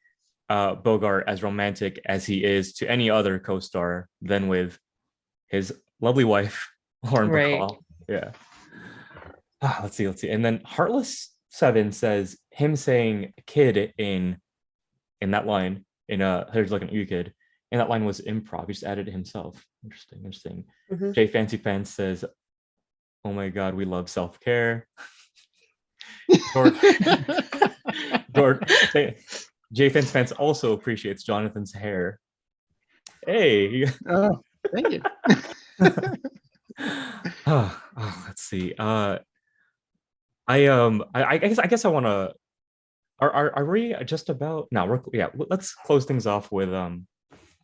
Bogart as romantic as he is to any other co-star than with his lovely wife, Lauren Bacall. Yeah. Let's see. And then Heartless 7 says him saying kid in that line in There's Like an You Kid. And that line was improv. He just added it himself. Interesting. Jay Fancy Pants says, oh my God, we love self-care. Jay Fancy Pants also appreciates Jonathan's hair. Hey. Oh, thank you. Let's see. I guess I want to. Are we just about? No, let's close things off with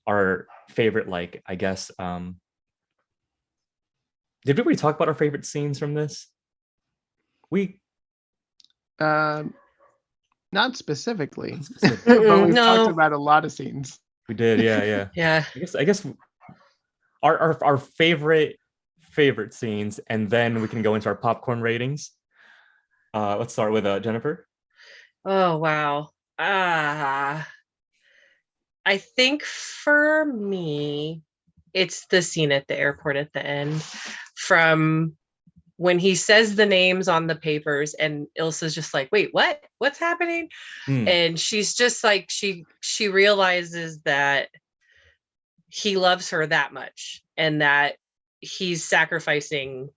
our favorite, like, I guess. Did we already talk about our favorite scenes from this? Not specifically. But we've talked about a lot of scenes. We did, yeah. Yeah. I guess our favorite scenes, and then we can go into our popcorn ratings. Let's start with Jennifer. Oh wow. I think for me, it's the scene at the airport at the end, from when he says the names on the papers and Ilsa's just like, wait, what's happening? And she's just like, she realizes that he loves her that much and that he's sacrificing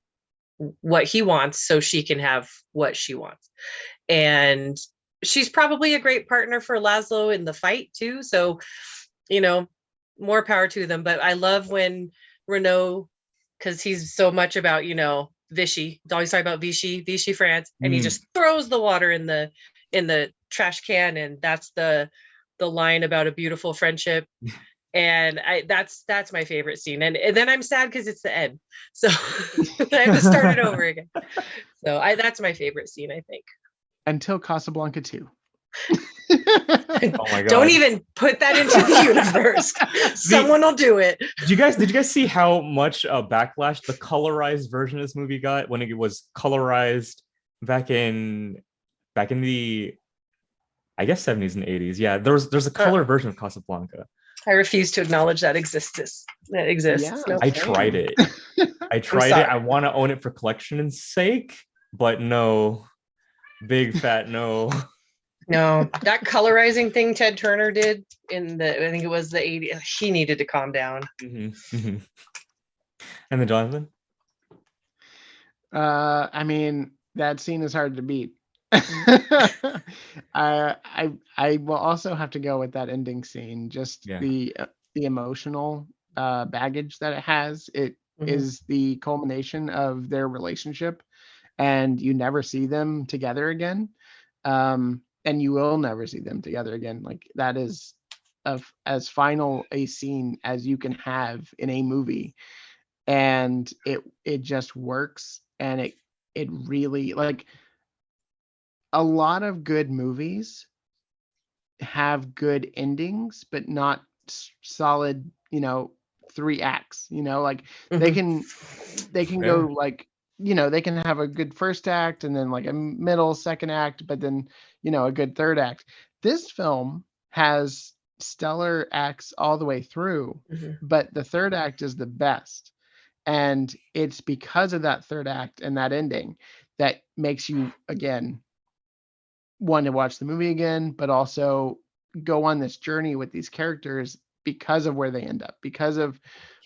what he wants so she can have what she wants. And she's probably a great partner for Laszlo in the fight too. So, more power to them. But I love when Renault, because he's so much about, Vichy, always talking about Vichy France, and he just throws the water in the trash can, and that's the line about a beautiful friendship. And that's my favorite scene. And then I'm sad because it's the end. So I have to start it over again. So that's my favorite scene, I think. Until Casablanca 2. Oh my god. Don't even put that into the universe. Someone will do it. Did you guys see how much backlash the colorized version of this movie got when it was colorized back in the, I guess, 70s and 80s? Yeah, there's a color version of Casablanca. I refuse to acknowledge that exists. Yeah, No. I tried it. I want to own it for collection's sake, but no. Big fat no. No, that colorizing thing Ted Turner did in I think it was the 80s. He needed to calm down. Mm-hmm. Mm-hmm. And then Jonathan? I mean, that scene is hard to beat. I will also have to go with that ending scene. Just the emotional baggage that it has. It is the culmination of their relationship, and you never see them together again. And you will never see them together again. Like, that is as final a scene as you can have in a movie, and it just works. And it really, like, a lot of good movies have good endings, but not solid, 3 acts, like they can go, like, they can have a good first act and then like a middle second act, but then, a good third act. This film has stellar acts all the way through, but the third act is the best. And it's because of that third act and that ending that makes you, again, want to watch the movie again, but also go on this journey with these characters because of where they end up, because of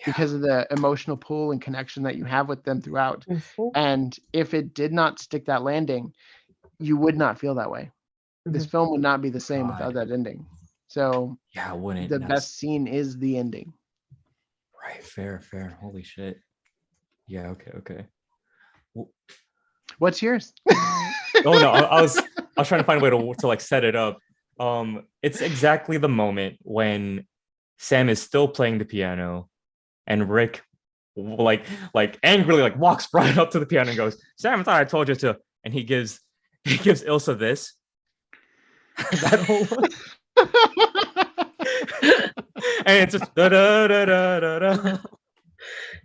the emotional pull and connection that you have with them throughout. And if it did not stick that landing, you would not feel that way. This film would not be the same without that ending. So yeah, wouldn't the best scene is the ending. Right, fair. Holy shit. Yeah, okay. What's yours? Oh no, I was trying to find a way to like set it up. It's exactly the moment when Sam is still playing the piano, and Rick like angrily like walks right up to the piano and goes, "Sam, I thought I told you to." And he gives Ilsa this. That whole and it's just da da da da da.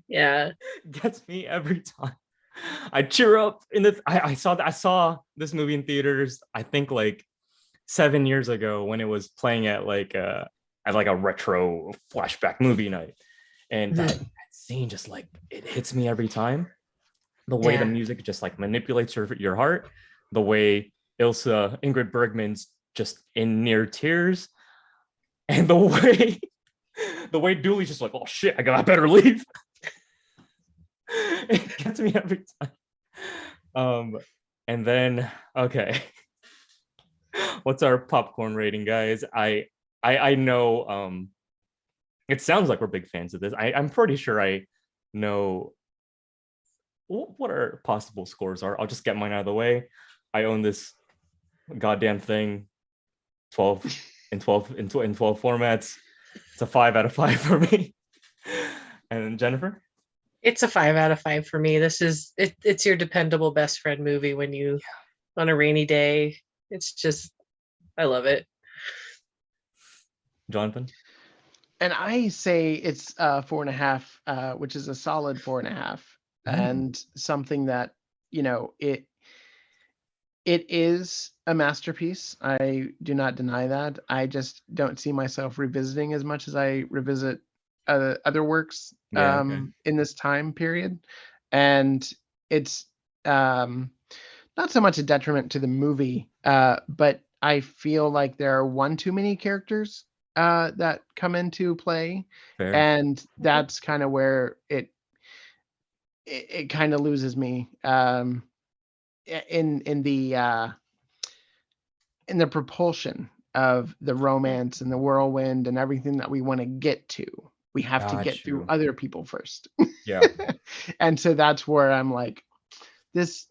Yeah, gets me every time. I cheer up in this. I saw this movie in theaters, I think like 7 years ago, when it was playing at like a retro flashback movie night, and that scene just like, it hits me every time. The way the music just like manipulates your heart, the way Ingrid Bergman's just in near tears, and the way Dooley's just like, "Oh shit, I better leave." It gets me every time. And then, okay, what's our popcorn rating, guys? I know it sounds like we're big fans of this. I'm pretty sure I know what our possible scores are. I'll just get mine out of the way. I own this goddamn thing 12 in 12 formats. It's a 5 out of 5 for me. And Jennifer? It's a 5 out of 5 for me. This is it's your dependable best friend movie when you on a rainy day. It's just, I love it. Jonathan? And I say it's 4.5, which is a solid 4.5, and something that, it is a masterpiece. I do not deny that. I just don't see myself revisiting as much as I revisit other works in this time period. And it's not so much a detriment to the movie, but I feel like there are one too many characters that come into play. Fair. And that's kind of where it kind of loses me in the in the propulsion of the romance and the whirlwind and everything that we want to get to, we have to get through other people first. Yeah. And so that's where I'm like, this,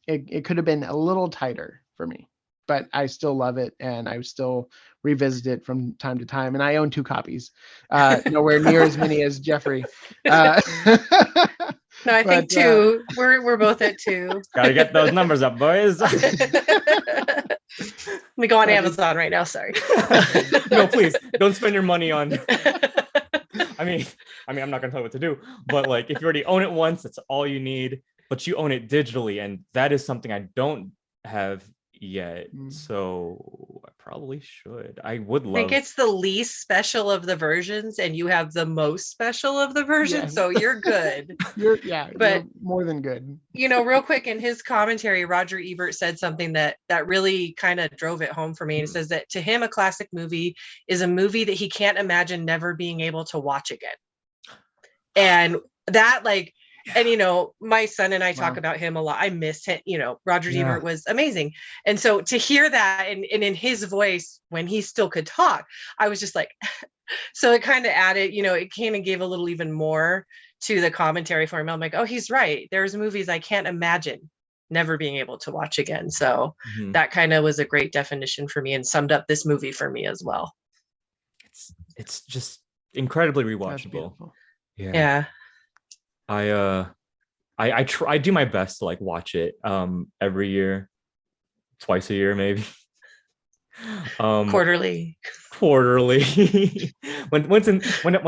it could have been a little tighter for me, but I still love it, and I still revisit it from time to time. And I own 2 copies, nowhere near as many as Jeffrey. No, I think 2. We're both at 2. Gotta get those numbers up, boys. Let me go on Amazon right now. Sorry. No, please don't spend your money on. I mean, I'm not gonna tell you what to do, but like, if you already own it once, that's all you need. But you own it digitally, and that is something I don't have yet. So I probably should. I would love. I think it's the least special of the versions, and you have the most special of the versions, so you're good. You're more than good. Real quick, in his commentary, Roger Ebert said something that really kind of drove it home for me. And it says that to him, a classic movie is a movie that he can't imagine never being able to watch again. And that, like, and my son and I talk about him a lot. I miss him. Roger Ebert was amazing. And so to hear that and in his voice when he still could talk, I was just like, so it kind of added, it kind of gave a little even more to the commentary for him. I'm like, oh, he's right. There's movies I can't imagine never being able to watch again. So that kind of was a great definition for me and summed up this movie for me as well. It's just incredibly rewatchable. Yeah. I do my best to like watch it every year, twice a year maybe. Quarterly. when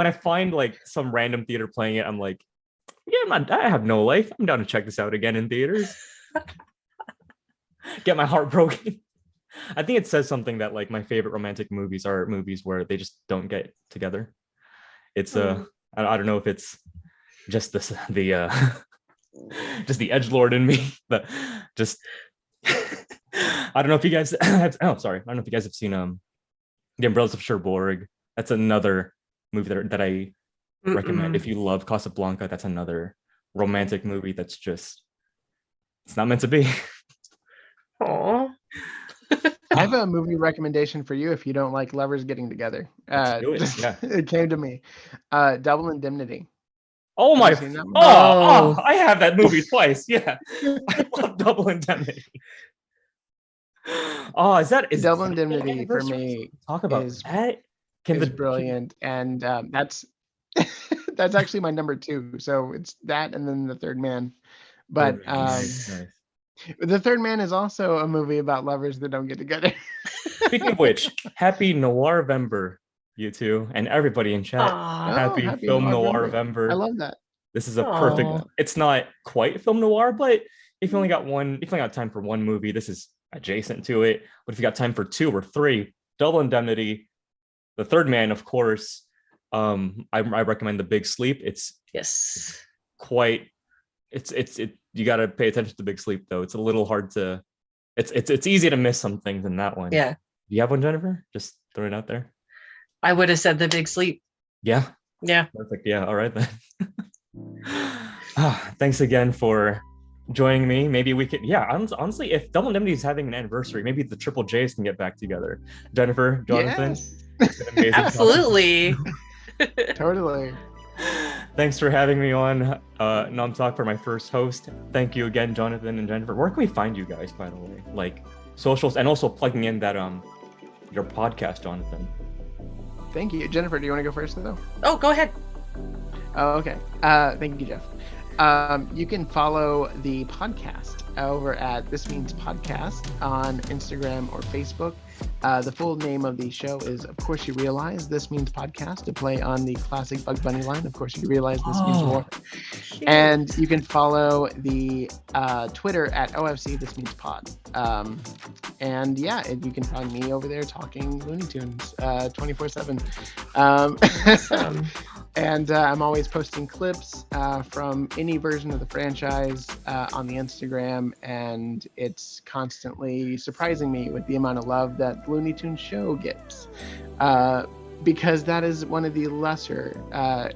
I find like some random theater playing it, I'm like, I have no life. I'm down to check this out again in theaters. Get my heart broken. I think it says something that like my favorite romantic movies are movies where they just don't get together. It's I don't know if it's just the just the edgelord in me, but just I don't know if you guys I don't know if you guys have seen The Umbrellas of Cherbourg. That's another movie that I recommend. If you love Casablanca, that's another romantic movie that's just, it's not meant to be. Aww. I have a movie recommendation for you if you don't like lovers getting together. Let's do it. Yeah. It came to me. Double Indemnity. Oh my! Oh, I have that movie twice. Yeah, I love Double Indemnity. Oh, is Double Indemnity for me? Talk about that. Is brilliant, and that's that's actually my number 2. So it's that, and then The Third Man. But nice. The Third Man is also a movie about lovers that don't get together. Speaking of which, happy Noir-vember, you two, and everybody in chat. Happy Film Noir-vember. I love that. This is a perfect. It's not quite film noir, but if you only got time for one movie, this is adjacent to it. But if you got time for 2 or 3, Double Indemnity, The Third Man, of course. I recommend The Big Sleep. It's quite. It's you got to pay attention to Big Sleep though. It's a little hard to. It's easy to miss some things in that one. Yeah. Do you have one, Jennifer? Just throw it out there. I would have said The Big Sleep. Yeah. Perfect. Yeah. All right then. Thanks again for joining me. Maybe we could. Yeah. Honestly, if Double Indemnity is having an anniversary, maybe the Triple J's can get back together. Jennifer, Jonathan. Yes. Absolutely. Totally. Thanks for having me on Nom Talk for my first host. Thank you again, Jonathan and Jennifer. Where can we find you guys, by the way? Like socials, and also plugging in that your podcast, Jonathan. Thank you. Jennifer, do you want to go first though? Oh, go ahead. Oh, okay. Thank you, Jeff. You can follow the podcast over at This Means Podcast on Instagram or Facebook. The full name of the show is Of Course You Realize This Means Podcast, to play on the classic Bugs Bunny line. Of course you realize this means war. And you can follow the Twitter at OFC This Means Pod. And yeah, you can find me over there talking Looney Tunes 24/7. Awesome. And I'm always posting clips from any version of the franchise on the Instagram, and it's constantly surprising me with the amount of love that the Looney Tunes show gets, because that is one of the lesser. The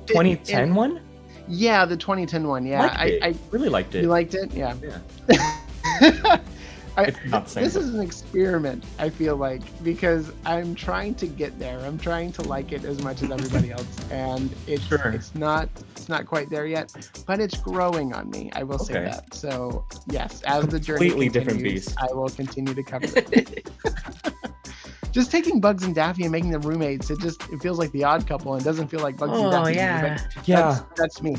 2010 one? Yeah, the 2010 one. Yeah, I really liked it. You liked it? Yeah. It's not the same. This is an experiment, I feel like, because I'm trying to get there. I'm trying to like it as much as everybody else, and it's not quite there yet, but it's growing on me. I will say that. So yes, as the journey Completely continues, different beast. I will continue to cover it. Just taking Bugs and Daffy and making them roommates, it feels like the Odd Couple, and it doesn't feel like Bugs and Daffy. Yeah. That's me.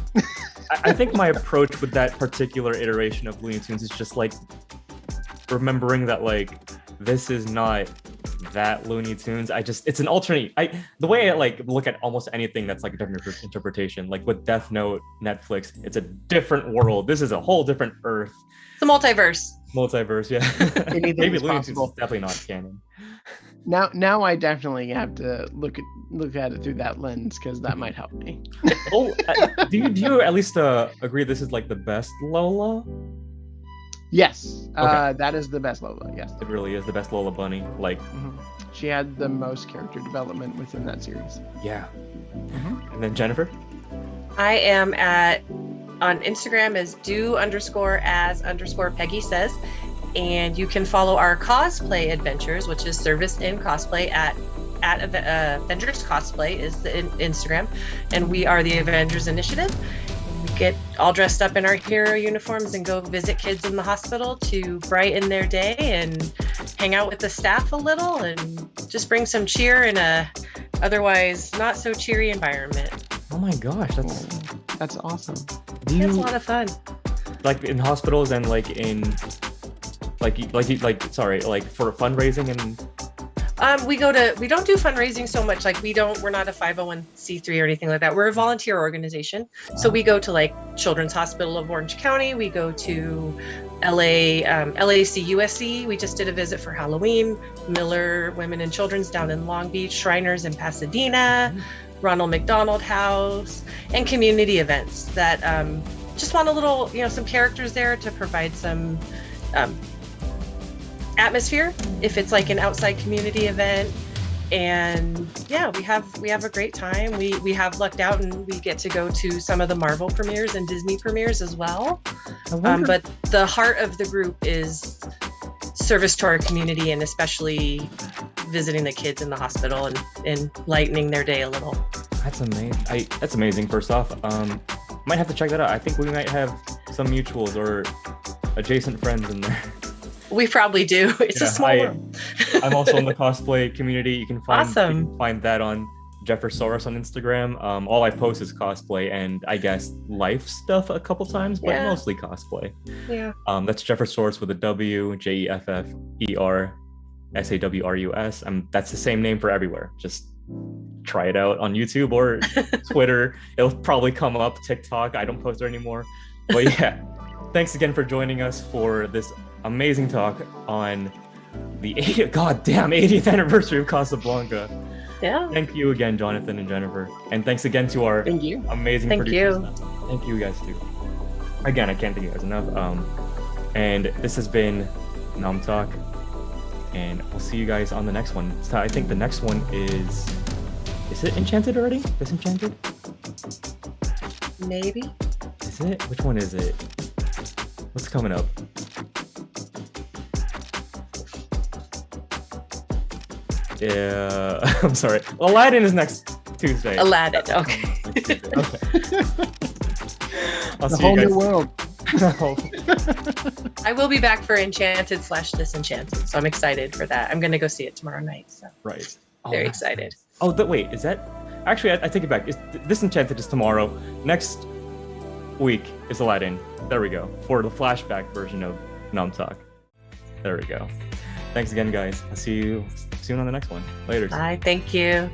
I think my approach with that particular iteration of Looney Tunes is just like remembering that like this is not that Looney Tunes. It's an alternate. The way I like look at almost anything that's like a different interpretation, like with Death Note, Netflix, it's a different world. This is a whole different Earth. It's a multiverse. Yeah. Maybe Looney Tunes is possible. definitely not canon. Now I definitely have to look at it through that lens, because that might help me. Do you at least agree this is like the best Lola? Yes, that is the best Lola. Yes, it really is the best Lola Bunny. Like, she had the most character development within that series. Yeah. And then Jennifer? I am on Instagram as do_as_Peggy says, and you can follow our cosplay adventures, which is Service in Cosplay at Avengers Cosplay is the Instagram, and we are the Avengers Initiative. We get all dressed up in our hero uniforms and go visit kids in the hospital to brighten their day and hang out with the staff a little and just bring some cheer in a otherwise not so cheery environment. Oh my gosh, that's awesome. It's a lot of fun. Like in hospitals and like in like for fundraising and we don't do fundraising so much. Like we're not a 501c3 or anything like that. We're a volunteer organization. So we go to like Children's Hospital of Orange County. We go to LAC USC. We just did a visit for Halloween. Miller Women and Children's down in Long Beach. Shriners in Pasadena. Ronald McDonald House. And community events that just want a little, some characters there to provide some atmosphere if it's like an outside community event. And yeah, we have a great time. We have lucked out and we get to go to some of the Marvel premieres and Disney premieres as well. But the heart of the group is service to our community, and especially visiting the kids in the hospital and lightening their day a little. That's amazing. That's amazing. First off, might have to check that out. I think we might have some mutuals or adjacent friends in there. We probably do. It's a small world. I'm also in the cosplay community. You can find that on Jeffersaurus on Instagram. All I post is cosplay and I guess life stuff a couple times, but mostly cosplay. Yeah. That's Jeffersaurus with a W, JEFFERSAWRUS. That's the same name for everywhere. Just try it out on YouTube or Twitter. It'll probably come up. TikTok. I don't post there anymore. But yeah, thanks again for joining us for this amazing talk on the 80th anniversary of Casablanca. Yeah. Thank you again, Jonathan and Jennifer. And thanks again to our amazing producers. Thank you guys too. Again, I can't thank you guys enough. And this has been Nom Talk. And I'll see you guys on the next one. So I think the next one is it Enchanted already? Disenchanted? Maybe. Is it? Which one is it? What's coming up? Yeah, I'm sorry. Aladdin is next Tuesday. Aladdin, okay. I'll see whole you guys. New world. I will be back for Enchanted/Disenchanted, so I'm excited for that. I'm going to go see it tomorrow night. So. Right. Very excited. Oh, wait, is that... Actually, I take it back. Disenchanted is tomorrow. Next week is Aladdin. There we go. For the flashback version of Nom Talk. There we go. Thanks again, guys. I'll see you soon on the next one. Later. Bye. Thank you.